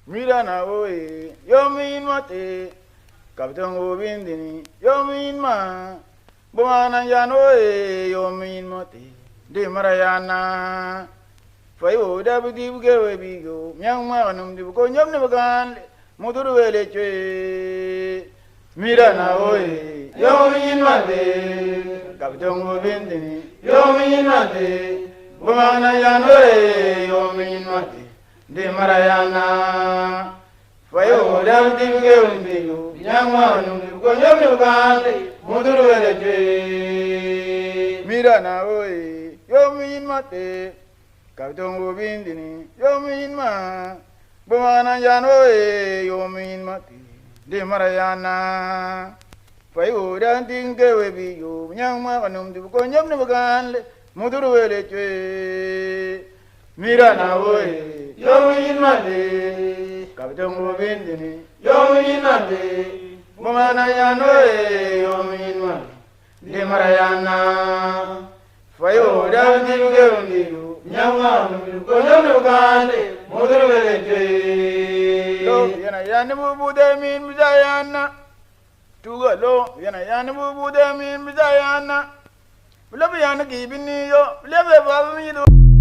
Mirana oe, yomin mate, Captain Obindini, yomin ma, Buana Yanoe, yomin mate, de Marayana, Fayo, Dabudi, Gabigo, young man, the Gonyam Navagan, Motorwele, Mirana oe, yomin mate, Captain Obindini, yomin mate, Buana Yanoe, yomin mate. De Marayana, Fayo, Dam Dimgo, Yamanu, Goyamugande, Mudurele, Mirana, Oe, Yomin Mate, Captain Bindini, Yomin Ma, Bumana Yanoe, Yomin Mate, De Marayana, Fayo, Dam Dimgo, Yamanu, Goyamugande, Mudurele, Mirana, Oe. Yomin mate, Captain Bindini, Yomin mate, Bumana Yanoe, Yomin mate, De Marayana, Fayo, Dam Dimgo, Yaman, Goyamugande, Mudurele, Yanayamu Budamin, Bizayana, Tugalo, Yanayamu Budamin, Bizayana, Labiana giving you, Level